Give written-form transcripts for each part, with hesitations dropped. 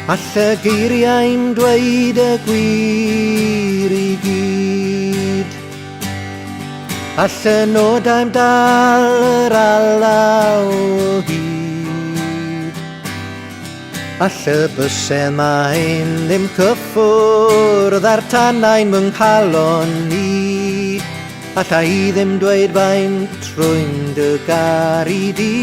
All y geiriau'n dweud y gwir I gyd. All y nodau'n dal yr alaw o hyd. All y bysau mae'n ddim cyffwrdd ar tanau'n fy nghalon ni. Alla I ddim dweud faint rwy'n dy garu di.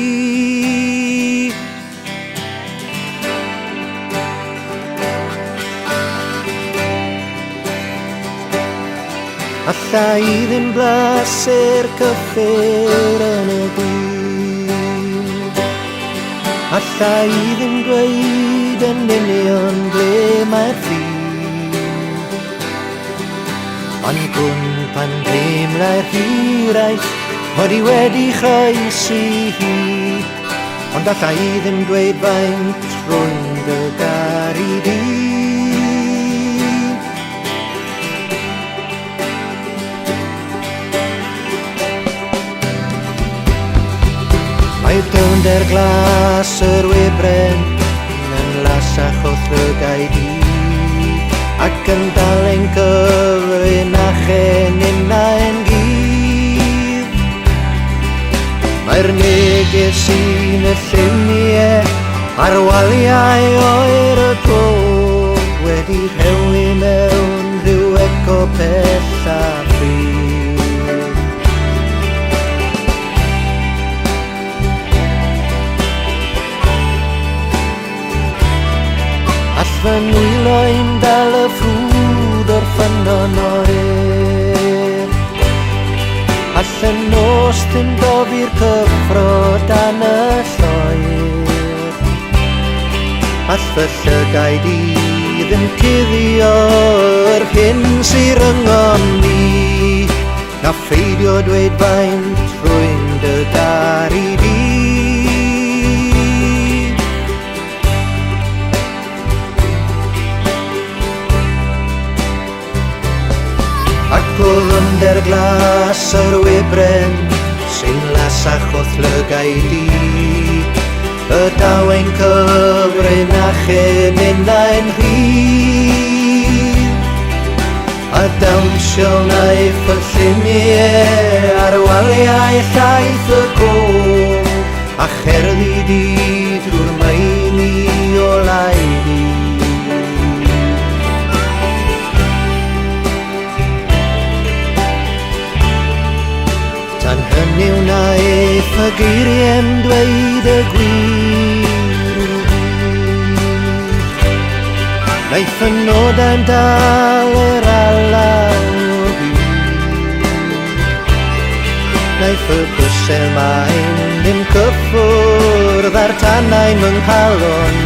Alla I ddim blaser cyffur yn y gwyn. Alla I ddim dweud yn union ble mae'r ffin. Ond gwn pan deimlai'r hiraeth mod I wedi chroesi hi. Ond alla I ddim dweud faint rwy'n dy garu di. Mae dyfnder glas yr wybren yn lasach o thlygau di, ac yn dal ein cyfrin a cheninau'n gydd. Mae'r neges sy'n y lluniau a'r waliau oer y gog wedi rhewi mewn rhyw eco pell a ffrid. Fy nwylo'n dal y ffrwd o'r ffynnon oer. All y nos ddim dofi'r cyffro dan y lloer. All fy llygau di ddim cuddio'r hyn sy'n ryngon ni. Na pheidio dweud faint rwy'n dy garu di. Ac o ddyfnder glas yr wybren sy'n lasach o thlygau di, y dawen cyfrin a cheninau'n rhydd. A dawnsio naeth y lluniau ar waliau llaeth y gog, a cherddi di drwy'r meini o lai di. Tan hynny wnaeth y geiriau'n dweud y gwir. Naeth y nodau'n dal yr alaw o hyd. Naeth y bysau mae'n ddim cyffwrdd ar tanau'n fy nghalon